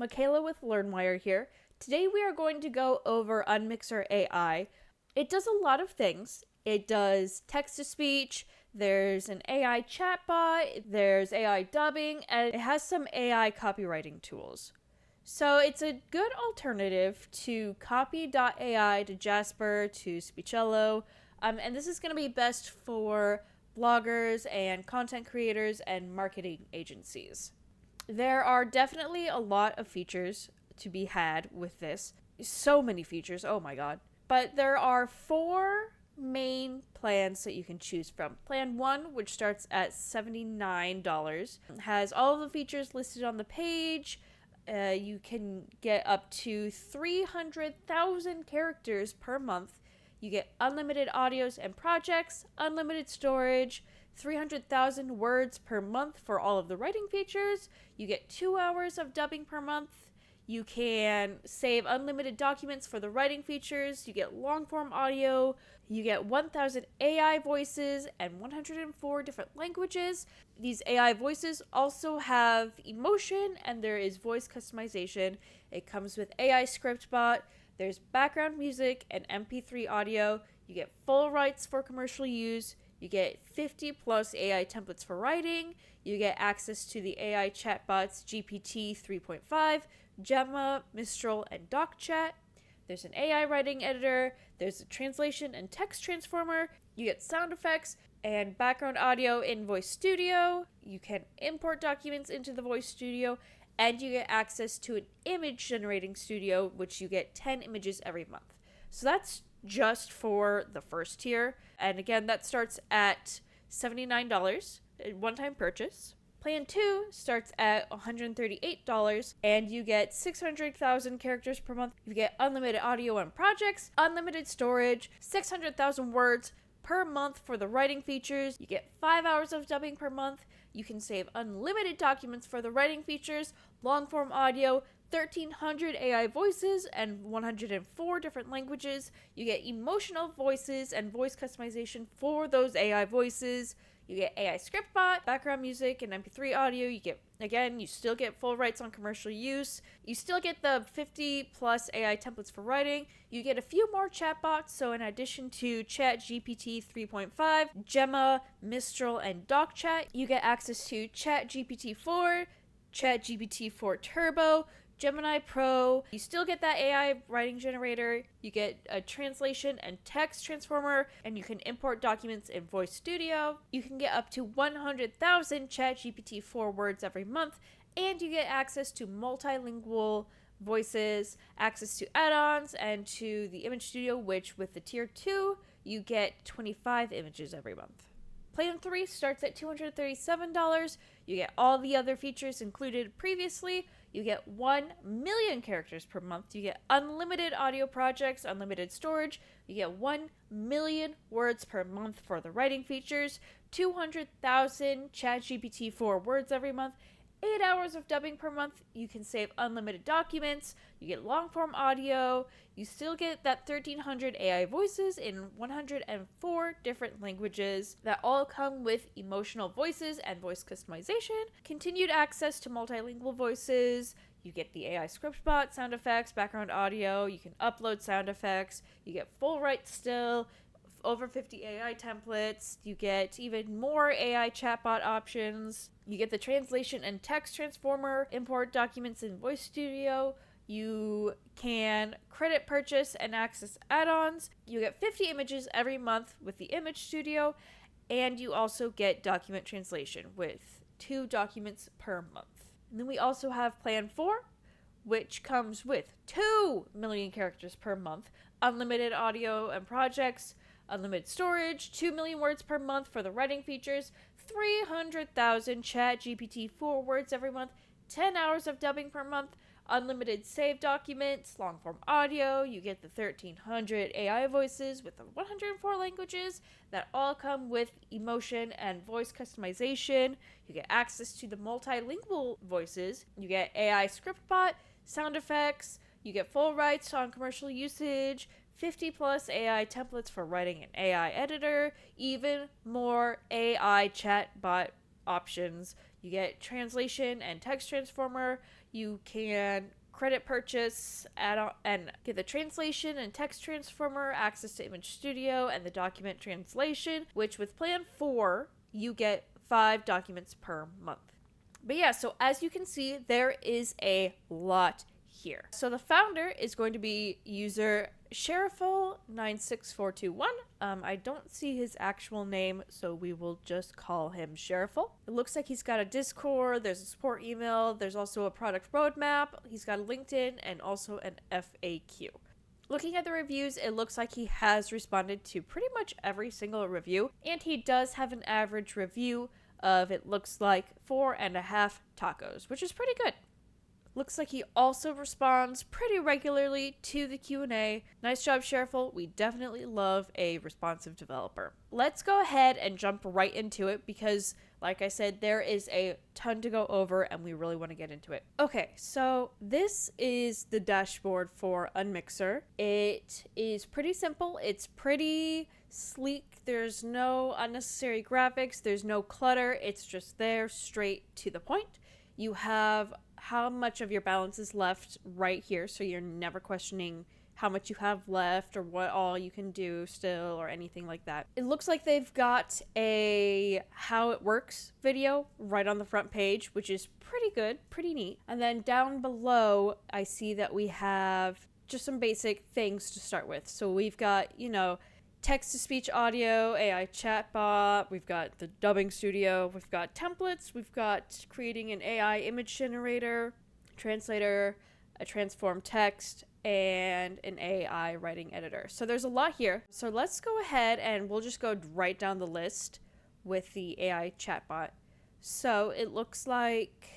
Michaela with LearnWire here. Today we are going to go over Unmixr AI. It does a lot of things. It does text-to-speech, there's an AI chatbot, there's AI dubbing, and it has some AI copywriting tools. So it's a good alternative to Copy.ai, to Jasper, to Speechello, and this is going to be best for bloggers and content creators and marketing agencies. There are definitely a lot of features to be had with this. So many features, oh my god. But there are 4 main plans that you can choose from. Plan 1, which starts at $79, has all of the features listed on the page. You can get up to 300,000 characters per month. You get unlimited audios and projects, unlimited storage, 300,000 words per month for all of the writing features. You get 2 hours of dubbing per month. You can save unlimited documents for the writing features. You get long form audio. You get 1,000 AI voices and 104 different languages. These AI voices also have emotion and there is voice customization. It comes with AI script bot. There's background music and MP3 audio. You get full rights for commercial use. You get 50 plus AI templates for writing. You get access to the AI chatbots GPT 3.5, Gemma, Mistral, and DocChat. There's an AI writing editor. There's a translation and text transformer. You get sound effects and background audio in Voice Studio. You can import documents into the Voice Studio. And you get access to an image generating studio, which you get 10 images every month. So that's just for the first tier. And again, that starts at $79, a one-time purchase. Plan 2 starts at $138, and you get 600,000 characters per month. You get unlimited audio and projects, unlimited storage, 600,000 words per month for the writing features. You get 5 hours of dubbing per month. You can save unlimited documents for the writing features, long form audio, 1,300 AI voices, and 104 different languages. You get emotional voices and voice customization for those AI voices. You get AI script bot, background music, and MP3 audio. You still get full rights on commercial use. You still get the 50 plus AI templates for writing. You get a few more chatbots. So in addition to ChatGPT 3.5, Gemma, Mistral, and DocChat, you get access to ChatGPT 4, ChatGPT 4 Turbo, Gemini Pro. You still get that AI writing generator. You get a translation and text transformer, and you can import documents in Voice Studio. You can get up to 100,000 ChatGPT 4 words every month, and you get access to multilingual voices, access to add-ons, and to the Image Studio, which with the Tier 2, you get 25 images every month. Plan 3 starts at $237. You get all the other features included previously. You get 1 million characters per month. You get unlimited audio projects, unlimited storage. You get 1 million words per month for the writing features, 200,000 ChatGPT 4 words every month, 8 hours of dubbing per month. You can save unlimited documents. You get long form audio. You still get that 1,300 AI voices in 104 different languages that all come with emotional voices and voice customization. Continued access to multilingual voices. You get the AI script bot, sound effects, background audio. You can upload sound effects. You get full rights still. Over 50 AI templates. You get even more AI chatbot options. You get the translation and text transformer, import documents in Voice Studio. You can credit purchase and access add-ons. You get 50 images every month with the Image Studio, and you also get document translation with 2 documents per month. And then we also have Plan 4, which comes with 2 million characters per month, unlimited audio and projects, unlimited storage, 2 million words per month for the writing features, 300,000 ChatGPT 4 words every month, 10 hours of dubbing per month, unlimited save documents, long form audio. You get the 1,300 AI voices with the 104 languages that all come with emotion and voice customization. You get access to the multilingual voices. You get AI script bot, sound effects. You get full rights on commercial usage, 50 plus AI templates for writing an AI editor, even more AI chatbot options. You get translation and text transformer. You can credit purchase, add on, and get the translation and text transformer, access to Image Studio, and the document translation, which with plan 4, you get 5 documents per month. But yeah, so as you can see, there is a lot here. So the founder is going to be user Sheriful96421. I don't see his actual name, so we will just call him Sheriful. It looks like he's got a Discord, there's a support email, there's also a product roadmap, he's got a LinkedIn, and also an FAQ. Looking at the reviews, it looks like he has responded to pretty much every single review, and he does have an average review of, it looks like, 4.5 tacos, which is pretty good. Looks like he also responds pretty regularly to the Q&A. Nice job, Sheriful. We definitely love a responsive developer. Let's go ahead and jump right into it because, like I said, there is a ton to go over and we really want to get into it. Okay, so this is the dashboard for Unmixr. It is pretty simple. It's pretty sleek. There's no unnecessary graphics. There's no clutter. It's just there, straight to the point. You have how much of your balance is left right here, so you're never questioning how much you have left or what all you can do still or anything like that. It looks like they've got a how it works video right on the front page, which is pretty good, pretty neat. And then down below, I see that we have just some basic things to start with. So we've got, text-to-speech audio, AI chatbot, we've got the dubbing studio, we've got templates, we've got creating an AI image generator, translator, a transform text, and an AI writing editor. So there's a lot here. So let's go ahead and we'll just go right down the list with the AI chatbot. So it looks like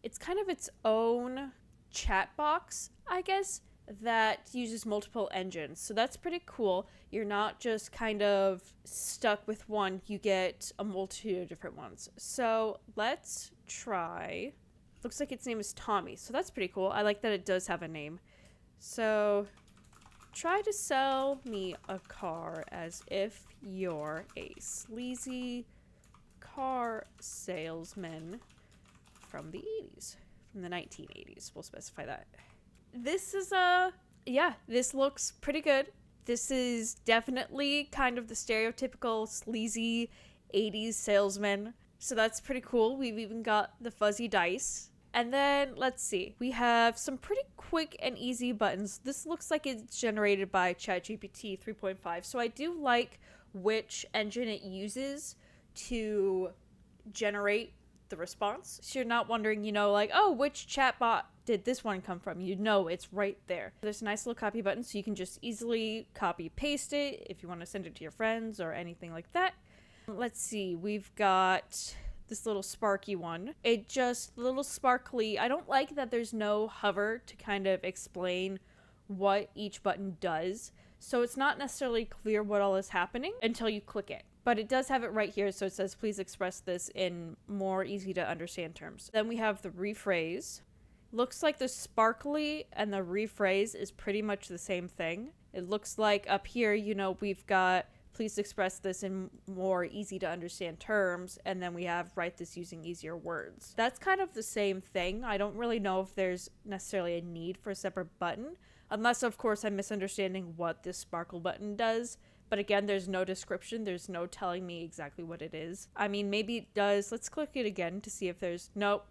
it's kind of its own chat box, I guess, that uses multiple engines. So that's pretty cool. You're not just kind of stuck with one. You get a multitude of different ones. So let's try. Looks like its name is Tommy. So that's pretty cool. I like that it does have a name. So try to sell me a car as if you're a sleazy car salesman from the 80s. From the 1980s. We'll specify that. This is this looks pretty good. This is definitely kind of the stereotypical sleazy 80s salesman. So that's pretty cool. We've even got the fuzzy dice. And then let's see. We have some pretty quick and easy buttons. This looks like it's generated by ChatGPT 3.5. So I do like which engine it uses to generate the response. So you're not wondering, which chatbot did this one come from? It's right there. There's a nice little copy button so you can just easily copy paste it if you want to send it to your friends or anything like that. Let's see, we've got this little sparky one. It just little sparkly. I don't like that there's no hover to kind of explain what each button does. So it's not necessarily clear what all is happening until you click it. But it does have it right here, so it says, please express this in more easy to understand terms. Then we have the rephrase. Looks like the sparkly and the rephrase is pretty much the same thing. It looks like up here, we've got, please express this in more easy to understand terms, and then we have write this using easier words. That's kind of the same thing. I don't really know if there's necessarily a need for a separate button, unless, of course, I'm misunderstanding what this sparkle button does. But again, there's no description. There's no telling me exactly what it is. I mean, maybe it does. Let's click it again to see if there's... Nope.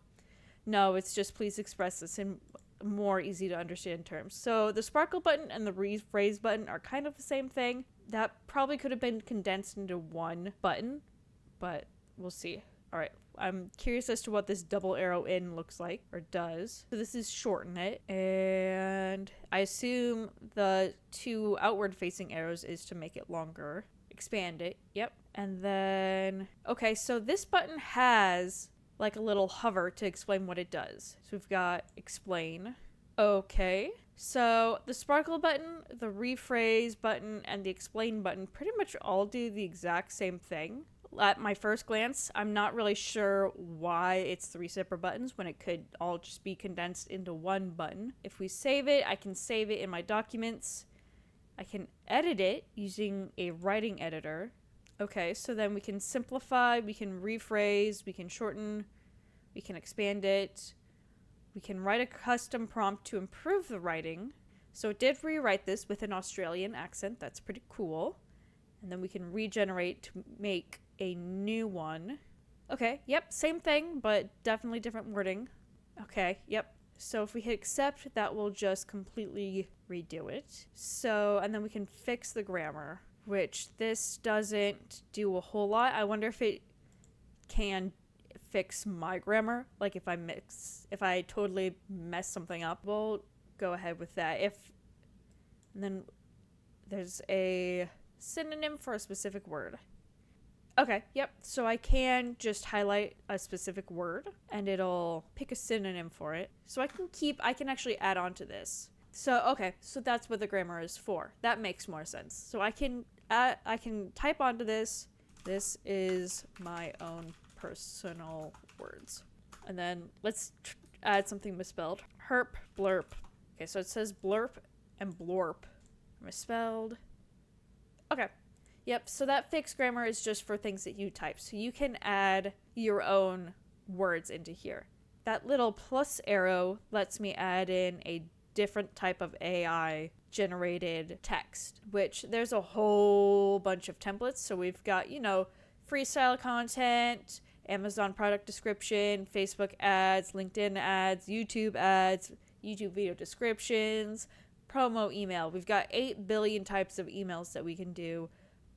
No, it's just please express this in more easy to understand terms. So the sparkle button and the rephrase button are kind of the same thing. That probably could have been condensed into one button, but we'll see. All right. I'm curious as to what this double arrow in looks like, or does. So this is shorten it, and I assume the 2 outward facing arrows is to make it longer. Expand it, yep. And then, okay, so this button has like a little hover to explain what it does. So we've got explain. Okay, so the sparkle button, the rephrase button, and the explain button pretty much all do the exact same thing. At my first glance, I'm not really sure why it's 3 separate buttons when it could all just be condensed into one button. If we save it, I can save it in my documents. I can edit it using a writing editor. Okay, so then we can simplify, we can rephrase, we can shorten, We can expand it. We can write a custom prompt to improve the writing. So it did rewrite this with an Australian accent. That's pretty cool. And then we can regenerate to make a new one. Okay, yep, same thing, but definitely different wording. Okay, yep. So if we hit accept, that will just completely redo it. So, and then we can fix the grammar, which this doesn't do a whole lot. I wonder if it can fix my grammar. Like if I totally mess something up, we'll go ahead with that. And then there's a synonym for a specific word. Okay, yep. So I can just highlight a specific word and it'll pick a synonym for it. So I can actually add on to this. So, okay, so that's what the grammar is for. That makes more sense. So I can type onto this. This is my own personal words. And then let's add something misspelled. Herp, blurp. Okay, so it says blurp and blorp. Misspelled. Okay. Yep, so that fixed grammar is just for things that you type. So you can add your own words into here. That little plus arrow lets me add in a different type of AI generated text, which there's a whole bunch of templates. So we've got, freestyle content, Amazon product description, Facebook ads, LinkedIn ads, YouTube video descriptions, promo email. We've got 8 billion types of emails that we can do.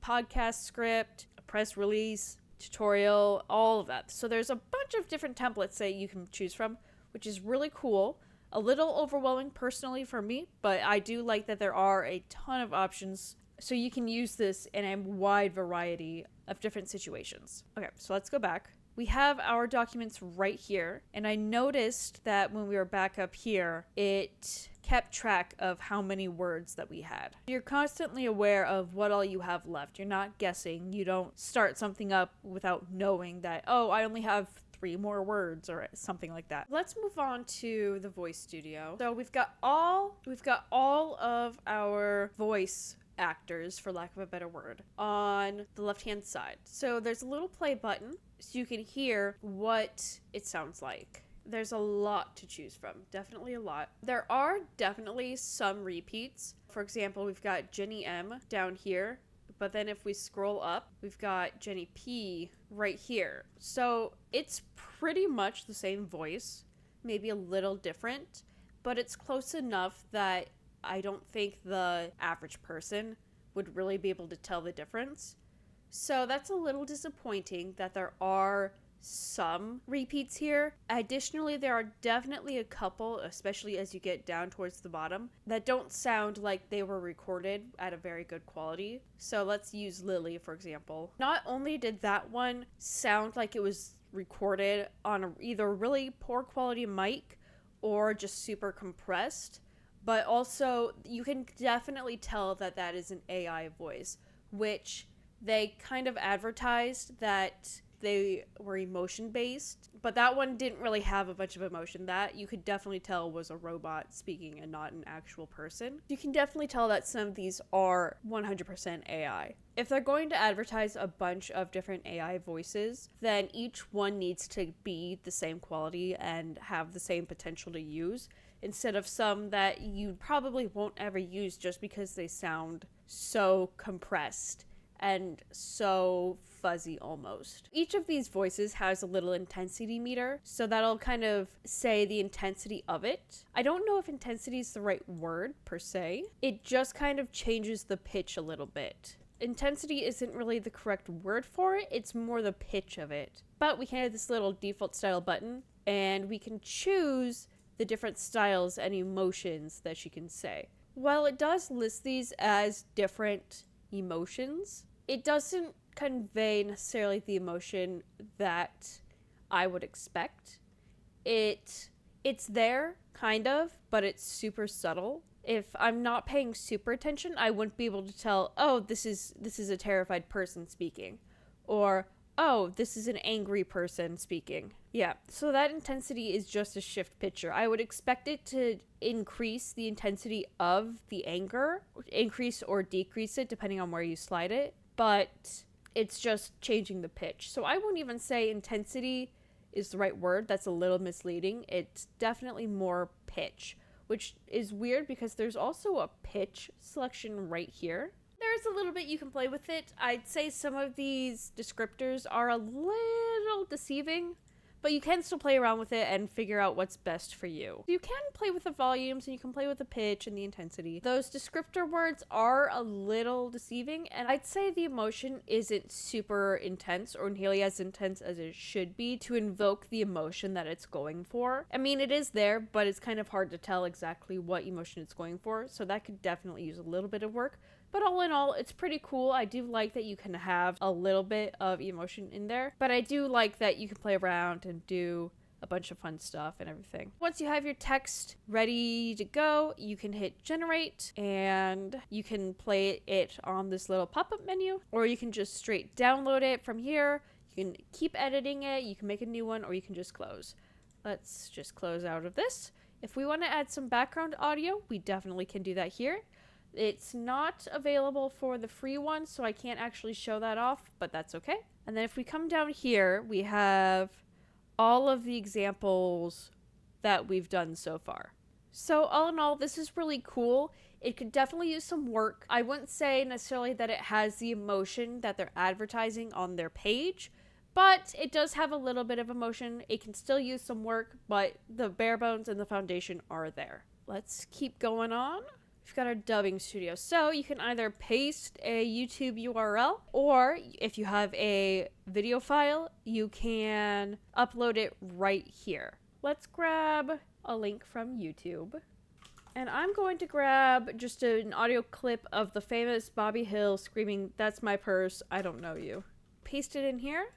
Podcast script, a press release, tutorial, all of that. So there's a bunch of different templates that you can choose from, which is really cool. A little overwhelming personally for me, but I do like that there are a ton of options. So you can use this in a wide variety of different situations. Okay, so let's go back. We have our documents right here, and I noticed that when we were back up here, it kept track of how many words that we had. You're constantly aware of what all you have left. You're not guessing. You don't start something up without knowing that, oh, I only have 3 more words or something like that. Let's move on to the voice studio. So we've got all of our voice actors, for lack of a better word, on the left hand side. So there's a little play button so you can hear what it sounds like. There's a lot to choose from, definitely a lot. There are definitely some repeats. For example, we've got Jenny M down here, but then if we scroll up, we've got Jenny P right here. So it's pretty much the same voice, maybe a little different, but it's close enough that I don't think the average person would really be able to tell the difference. So that's a little disappointing that there are some repeats here. Additionally, there are definitely a couple, especially as you get down towards the bottom, that don't sound like they were recorded at a very good quality. So let's use Lily, for example. Not only did that one sound like it was recorded on either really poor quality mic or just super compressed, but also you can definitely tell that that is an AI voice, which they kind of advertised that they were emotion-based, but that one didn't really have a bunch of emotion. That you could definitely tell was a robot speaking and not an actual person. You can definitely tell that some of these are 100% AI. If they're going to advertise a bunch of different AI voices, then each one needs to be the same quality and have the same potential to use, instead of some that you probably won't ever use just because they sound so compressed and so fuzzy almost. Each of these voices has a little intensity meter, so that'll kind of say the intensity of it. I don't know if intensity is the right word per se. It just kind of changes the pitch a little bit. Intensity isn't really the correct word for it, it's more the pitch of it. But we can add this little default style button, and we can choose the different styles and emotions that she can say. While it does list these as different emotions, it doesn't convey necessarily the emotion that I would expect. It's there, kind of, but it's super subtle. If I'm not paying super attention, I wouldn't be able to tell, oh, this is a terrified person speaking, or oh, this is an angry person speaking. Yeah, so that intensity is just a shift picture. I would expect it to increase the intensity of the anger, increase or decrease it depending on where you slide it, but it's just changing the pitch. So I won't even say intensity is the right word. That's a little misleading. It's definitely more pitch, which is weird because there's also a pitch selection right here. There's a little bit you can play with it. I'd say some of these descriptors are a little deceiving, but you can still play around with it and figure out what's best for you. You can play with the volumes and you can play with the pitch and the intensity. Those descriptor words are a little deceiving, and I'd say the emotion isn't super intense or nearly as intense as it should be to invoke the emotion that it's going for. I mean, it is there, but it's kind of hard to tell exactly what emotion it's going for, so that could definitely use a little bit of work. But all in all, it's pretty cool. I do like that you can have a little bit of emotion in there, but I do like that you can play around and do a bunch of fun stuff and everything. Once you have your text ready to go, you can hit generate and you can play it on this little pop-up menu, or you can just straight download it from here. You can keep editing it, you can make a new one, or you can just close. Let's just close out of this. If we want to add some background audio, we definitely can do that here. It's not available for the free one, so I can't actually show that off, but that's okay. And then if we come down here, we have all of the examples that we've done so far. So all in all, this is really cool. It could definitely use some work. I wouldn't say necessarily that it has the emotion that they're advertising on their page, but it does have a little bit of emotion. It can still use some work, but the bare bones and the foundation are there. Let's keep going on. We've got our dubbing studio. So you can either paste a YouTube URL, or if you have a video file, you can upload it right here. Let's grab a link from YouTube. And I'm going to grab just an audio clip of the famous Bobby Hill screaming, "That's my purse, I don't know you." Paste it in here,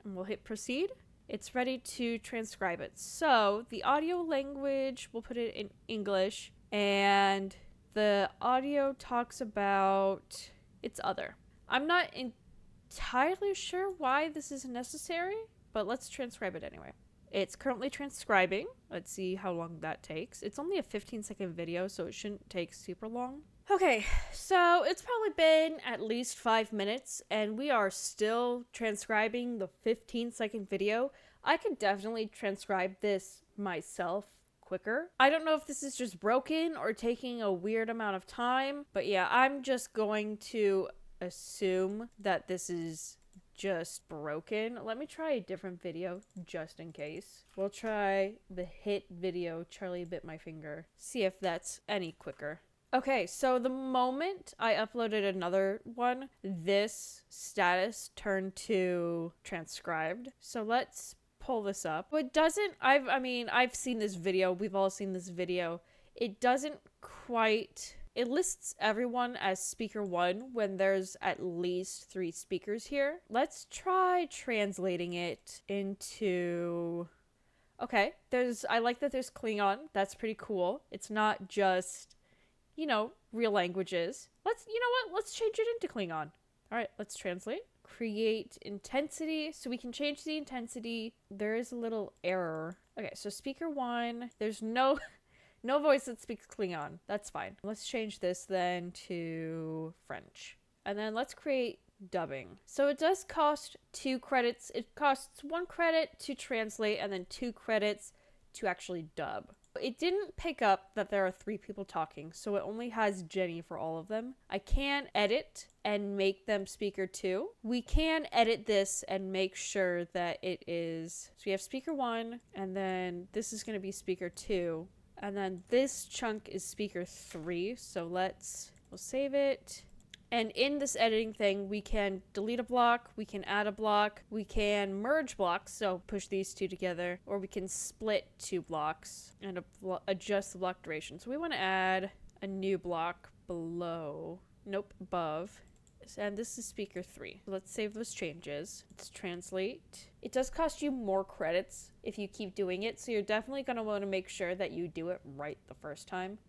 and we'll hit proceed. It's ready to transcribe it. So the audio language, we'll put it in English, and the audio talks about its other. I'm not entirely sure why this is necessary, but let's transcribe it anyway. It's currently transcribing. Let's see how long that takes. It's only a 15-second video, so it shouldn't take super long. Okay, so it's probably been at least 5 minutes, and we are still transcribing the 15-second video. I could definitely transcribe this myself quicker. I don't know if this is just broken or taking a weird amount of time, but yeah, I'm just going to assume that this is just broken. Let me try a different video just in case. We'll try the hit video, Charlie Bit My Finger. See if that's any quicker. Okay, so the moment I uploaded another one, this status turned to transcribed. So let's pull this up. It doesn't, I've seen this video. We've all seen this video. It doesn't quite, it lists everyone as speaker 1 when there's at least 3 speakers here. Let's try translating it into, okay, I like that there's Klingon. That's pretty cool. It's not just, real languages. Let's change it into Klingon. All right, let's translate. Create intensity. So we can change the intensity. There is a little error. Okay, so speaker 1, there's no voice that speaks Klingon. That's fine. Let's change this then to French. And then let's create dubbing. So it does cost 2 credits. It costs 1 credit to translate and then 2 credits to actually dub. It didn't pick up that there are 3 people talking, so it only has Jenny for all of them. I can edit and make them speaker 2. We can edit this and make sure that it is, so we have speaker 1, and then this is going to be speaker 2, and then this chunk is speaker 3, so we'll save it. And in this editing thing, we can delete a block, we can add a block, we can merge blocks, so push these 2 together, or we can split 2 blocks and adjust the block duration. So we want to add a new block above. And this is speaker 3. Let's save those changes. Let's translate. It does cost you more credits if you keep doing it, so you're definitely going to want to make sure that you do it right the first time.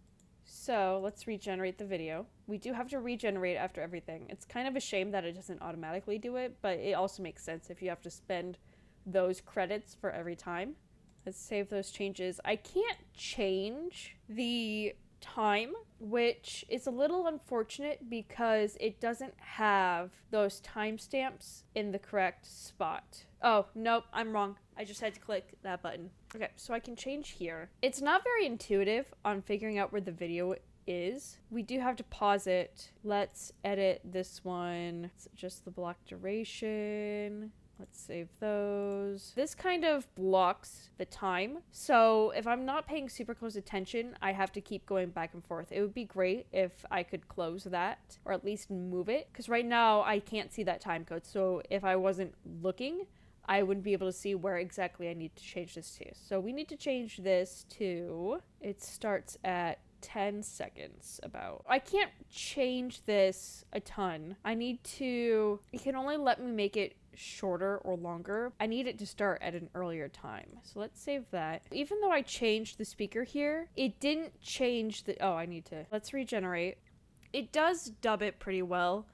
So let's regenerate the video. We do have to regenerate after everything. It's kind of a shame that it doesn't automatically do it, but it also makes sense if you have to spend those credits for every time. Let's save those changes. I can't change the time, which is a little unfortunate because it doesn't have those timestamps in the correct spot. Oh, nope, I'm wrong. I just had to click that button. Okay, so I can change here. It's not very intuitive on figuring out where the video is. We do have to pause it. Let's edit this one. It's just the block duration. Let's save those. This kind of blocks the time. So if I'm not paying super close attention, I have to keep going back and forth. It would be great if I could close that or at least move it, because right now I can't see that time code. So if I wasn't looking, I wouldn't be able to see where exactly I need to change this to. So we need to change this to, it starts at 10 seconds about. I can't change this a ton. I need to, it can only let me make it shorter or longer. I need it to start at an earlier time. So let's save that. Even though I changed the speaker here, it didn't change the, oh, I need to, let's regenerate. It does dub it pretty well,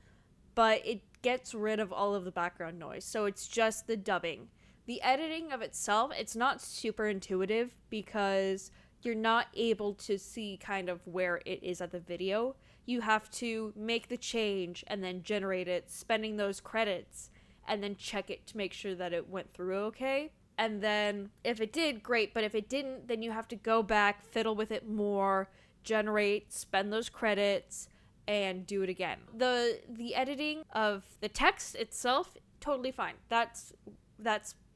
but it gets rid of all of the background noise. So it's just the dubbing. The editing of itself, it's not super intuitive because you're not able to see kind of where it is at the video. You have to make the change and then generate it, spending those credits, and then check it to make sure that it went through okay. And then if it did, great. But if it didn't, then you have to go back, fiddle with it more, generate, spend those credits, and do it again. The editing of the text itself, totally fine. That's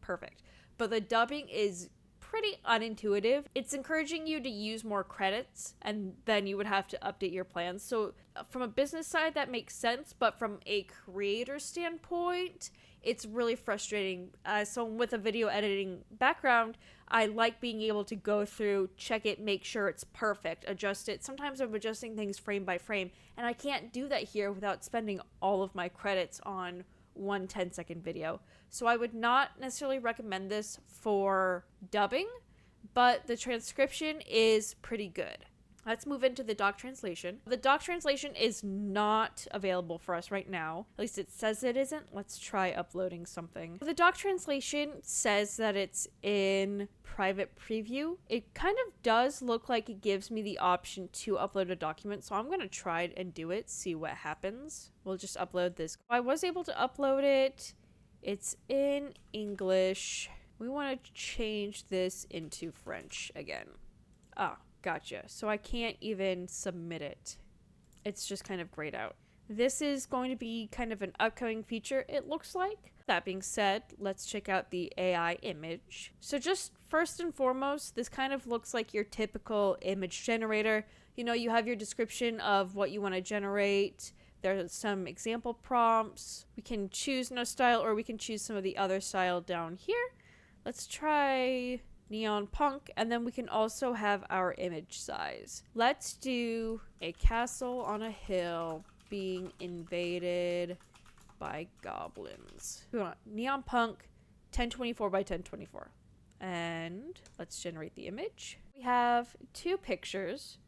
perfect. But the dubbing is pretty unintuitive. It's encouraging you to use more credits, and then you would have to update your plans. So from a business side, that makes sense, but from a creator standpoint, it's really frustrating. So with a video editing background, I like being able to go through, check it, make sure it's perfect, adjust it. Sometimes I'm adjusting things frame by frame, and I can't do that here without spending all of my credits on one 10-second video. So I would not necessarily recommend this for dubbing, but the transcription is pretty good. Let's move into the doc translation. The doc translation is not available for us right now. At least it says it isn't. Let's try uploading something. The doc translation says that it's in private preview. It kind of does look like it gives me the option to upload a document, so I'm going to try it and do it, see what happens. We'll just upload this. I was able to upload it. It's in English. We want to change this into French again. Ah. Gotcha. So I can't even submit it. It's just kind of grayed out. This is going to be kind of an upcoming feature, it looks like. That being said, let's check out the AI image. So just first and foremost, this kind of looks like your typical image generator. You know, you have your description of what you want to generate. There's some example prompts. We can choose no style, or we can choose some of the other style down here. Let's try neon punk, and then we can also have our image size. Let's do a castle on a hill being invaded by goblins. We want neon punk 1024 by 1024. And let's generate the image. We have two pictures.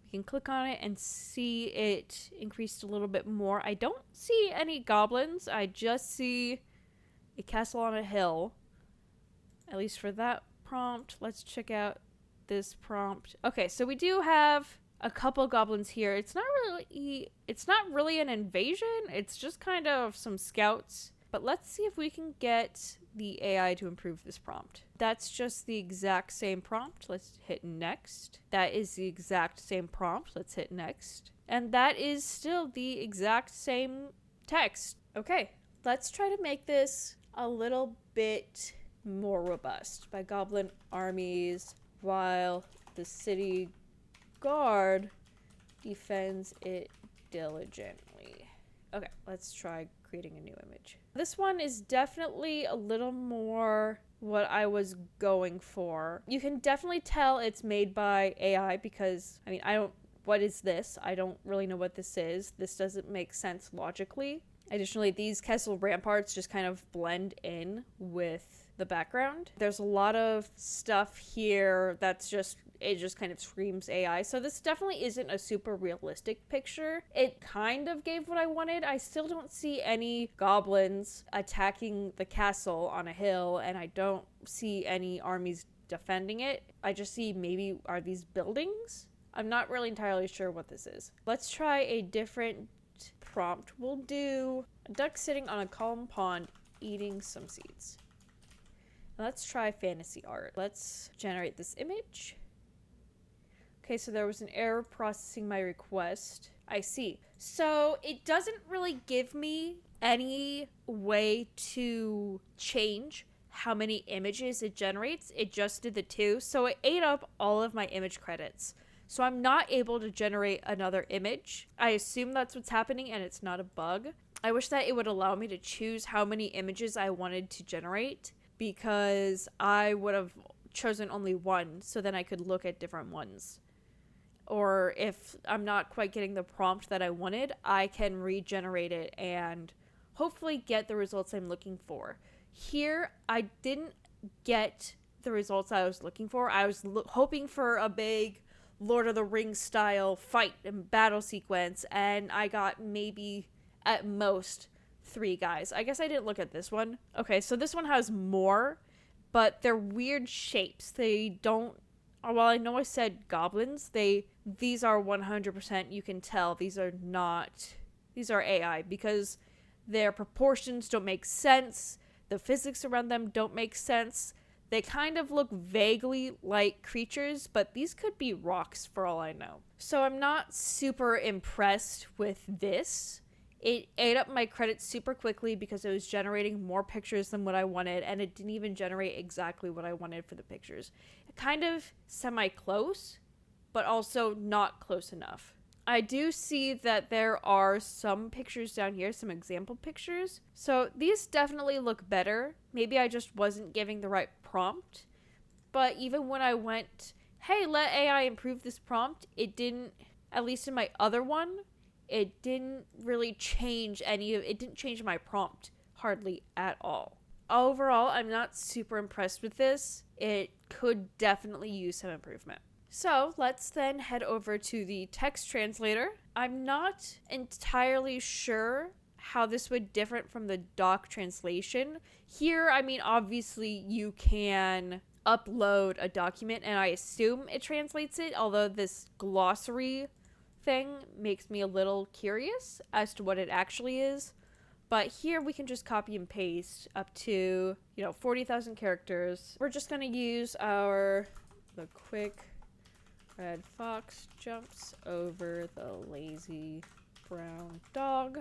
We can click on it and see it increased a little bit more. I don't see any goblins. I just see a castle on a hill. At least for that prompt. Let's check out this prompt. Okay, so we do have a couple goblins here. It's not really an invasion. It's just kind of some scouts. But let's see if we can get the AI to improve this prompt. That's just the exact same prompt. Let's hit next. That is the exact same prompt. Let's hit next. And that is still the exact same text. Okay, let's try to make this a little bit more robust. By goblin armies while the city guard defends it diligently. Okay, let's try creating a new image. This one is definitely a little more what I was going for. You can definitely tell it's made by AI because, I mean, what is this? I don't really know what this is. This doesn't make sense logically. Additionally, these castle ramparts just kind of blend in with the background. There's a lot of stuff here that's just kind of screams AI. So this definitely isn't a super realistic picture. It kind of gave what I wanted. I still don't see any goblins attacking the castle on a hill, and I don't see any armies defending it. I just see maybe are these buildings? I'm not really entirely sure what this is. Let's try a different prompt. We'll do a duck sitting on a calm pond eating some seeds. Let's try fantasy art. Let's generate this image. Okay, so there was an error processing my request. I see. So it doesn't really give me any way to change how many images it generates. It just did the 2. So it ate up all of my image credits. So I'm not able to generate another image. I assume that's what's happening and it's not a bug. I wish that it would allow me to choose how many images I wanted to generate, because I would have chosen only one, so then I could look at different ones. Or if I'm not quite getting the prompt that I wanted, I can regenerate it and hopefully get the results I'm looking for. Here, I didn't get the results I was looking for. I was hoping for a big Lord of the Rings style fight and battle sequence, and I got maybe at most 3 guys. I guess I didn't look at this one. Okay, so this one has more, but they're weird shapes. They don't, well, I know I said goblins. These are 100%, you can tell these are AI, because their proportions don't make sense. The physics around them don't make sense. They kind of look vaguely like creatures, but these could be rocks for all I know. So I'm not super impressed with this. It ate up my credits super quickly because it was generating more pictures than what I wanted, and it didn't even generate exactly what I wanted for the pictures. It kind of semi-close, but also not close enough. I do see that there are some pictures down here, some example pictures. So these definitely look better. Maybe I just wasn't giving the right prompt. But even when I went, hey, let AI improve this prompt, it didn't, at least in my other one, it didn't really change it didn't change my prompt hardly at all. Overall, I'm not super impressed with this. It could definitely use some improvement. So let's then head over to the text translator. I'm not entirely sure how this would differ from the doc translation. Here, I mean, obviously you can upload a document and I assume it translates it, although this glossary thing makes me a little curious as to what it actually is. But here we can just copy and paste up to, 40,000 characters. We're just going to use the quick red fox jumps over the lazy brown dog.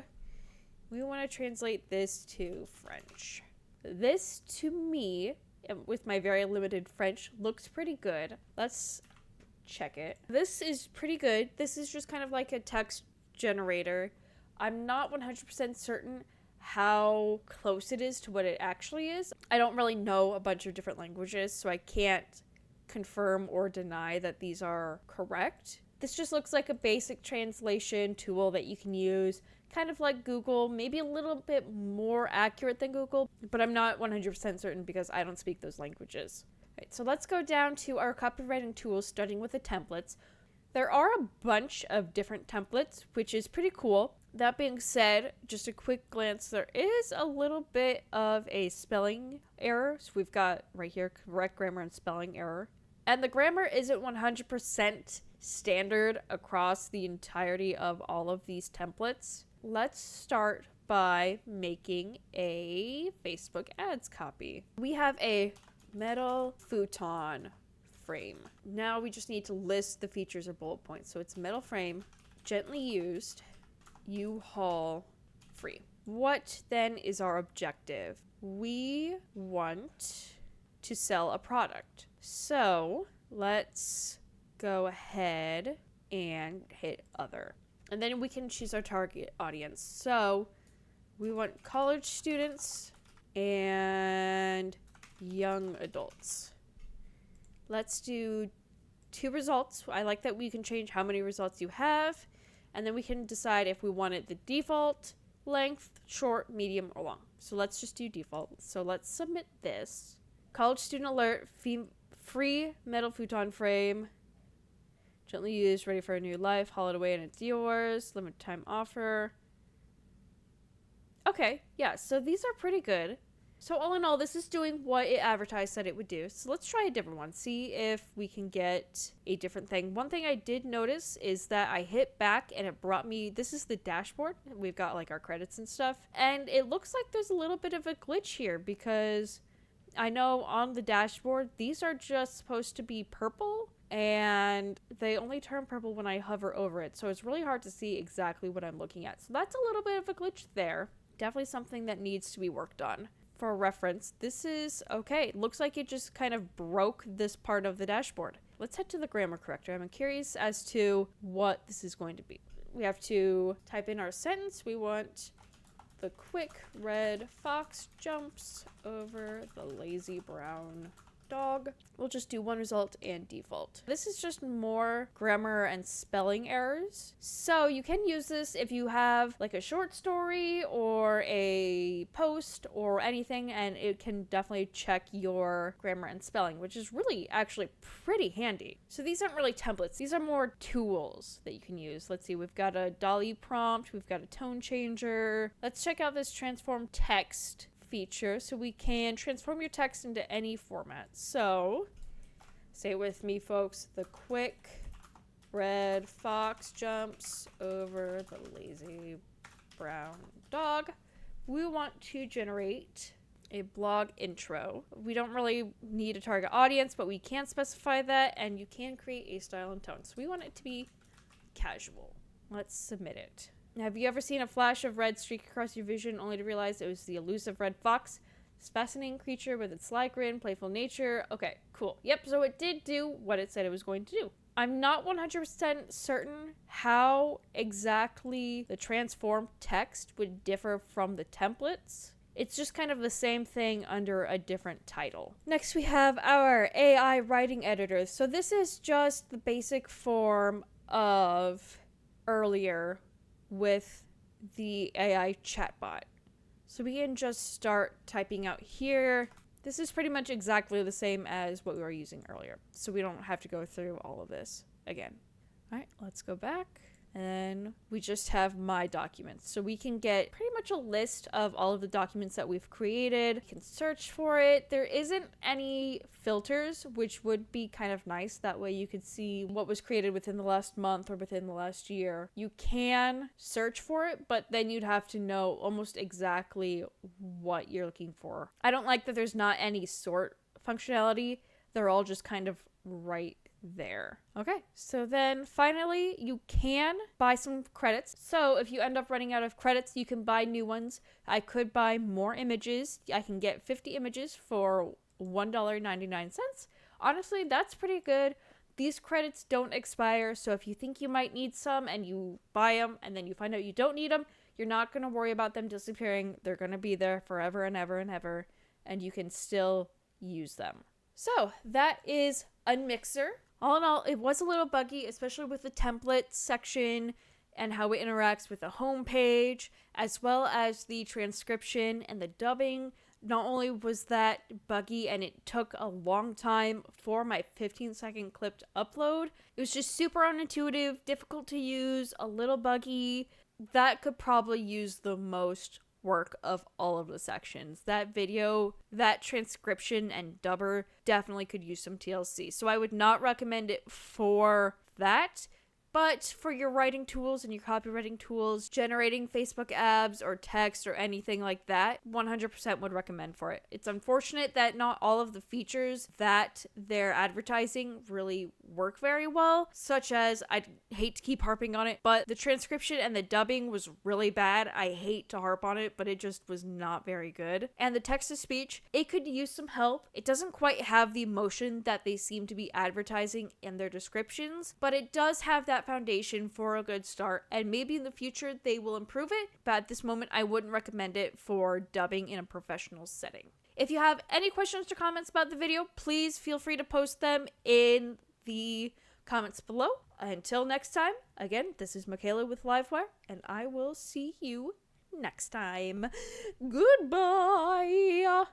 We want to translate this to French. This, to me, with my very limited French, looks pretty good. Let's check it. This is pretty good. This is just kind of like a text generator. I'm not 100% certain how close it is to what it actually is. I don't really know a bunch of different languages, so I can't confirm or deny that these are correct. This just looks like a basic translation tool that you can use, kind of like Google, maybe a little bit more accurate than Google, but I'm not 100% certain because I don't speak those languages. Right, so let's go down to our copywriting tools, starting with the templates. There are a bunch of different templates, which is pretty cool. That being said, just a quick glance, there is a little bit of a spelling error. So we've got right here, correct grammar and spelling error. And the grammar isn't 100% standard across the entirety of all of these templates. Let's start by making a Facebook ads copy. We have a metal futon frame. Now we just need to list the features or bullet points. So it's metal frame, gently used, U-Haul free. What then is our objective? We want to sell a product. So let's go ahead and hit other. And then we can choose our target audience. So we want college students and young adults. Let's do 2 results. I like that we can change how many results you have, and then we can decide if we want it the default length, short, medium, or long. So let's just do default. So let's submit this. College student alert, free metal futon frame, gently used, ready for a new life, haul it away and it's yours, limited time offer. Okay, yeah, so these are pretty good. So all in all, this is doing what it advertised that it would do. So let's try a different one. See if we can get a different thing. One thing I did notice is that I hit back and it brought me, this is the dashboard. We've got like our credits and stuff. And it looks like there's a little bit of a glitch here because I know on the dashboard, these are just supposed to be purple and they only turn purple when I hover over it. So it's really hard to see exactly what I'm looking at. So that's a little bit of a glitch there. Definitely something that needs to be worked on. For reference, this is okay. Looks like it just kind of broke this part of the dashboard. Let's head to the grammar corrector. I'm curious as to what this is going to be. We have to type in our sentence. We want the quick red fox jumps over the lazy brown dog. We'll just do one result and default. This is just more grammar and spelling errors. So you can use this if you have like a short story or a post or anything, and it can definitely check your grammar and spelling, which is really actually pretty handy. So these aren't really templates. These are more tools that you can use. Let's see, we've got a Dolly prompt, we've got a tone changer. Let's check out this transform text feature, so we can transform your text into any format. So say it with me, folks. The quick red fox jumps over the lazy brown dog. We want to generate a blog intro. We don't really need a target audience, but we can specify that, and you can create a style and tone. So we want it to be casual. Let's submit it. Have you ever seen a flash of red streak across your vision only to realize it was the elusive red fox? This fascinating creature with its sly grin, playful nature. Okay, cool. Yep, so it did do what it said it was going to do. I'm not 100% certain how exactly the transformed text would differ from the templates. It's just kind of the same thing under a different title. Next we have our AI writing editor. So this is just the basic form of earlier with the AI chatbot. So we can just start typing out here. This is pretty much exactly the same as what we were using earlier, so we don't have to go through all of this again. All right, let's go back. And then we just have my documents. So we can get pretty much a list of all of the documents that we've created. We can search for it. There isn't any filters, which would be kind of nice. That way you could see what was created within the last month or within the last year. You can search for it, but then you'd have to know almost exactly what you're looking for. I don't like that there's not any sort functionality. They're all just kind of right there. Okay, so then finally you can buy some credits. So if you end up running out of credits, you can buy new ones. I could buy more images. I can get 50 images for $1.99. Honestly, that's pretty good. These credits don't expire, so if you think you might need some and you buy them and then you find out you don't need them, you're not going to worry about them disappearing. They're going to be there forever and ever and ever, and you can still use them. So that is Unmixr. All in all, it was a little buggy, especially with the templates section and how it interacts with the home page, as well as the transcription and the dubbing. Not only was that buggy and it took a long time for my 15-second clip to upload, it was just super unintuitive, difficult to use, a little buggy. That could probably use the most work of all of the sections. That video, that transcription and dubber definitely could use some TLC. So I would not recommend it for that. But for your writing tools and your copywriting tools, generating Facebook ads or text or anything like that, 100% would recommend for it. It's unfortunate that not all of the features that they're advertising really work very well, such as, I hate to keep harping on it, but the transcription and the dubbing was really bad. I hate to harp on it, but it just was not very good. And the text-to-speech, it could use some help. It doesn't quite have the emotion that they seem to be advertising in their descriptions, but it does have that foundation for a good start, and maybe in the future they will improve it, but at this moment I wouldn't recommend it for dubbing in a professional setting. If you have any questions or comments about the video, please feel free to post them in the comments below. Until next time, again, this is Michaela with LiveWire, and I will see you next time. Goodbye!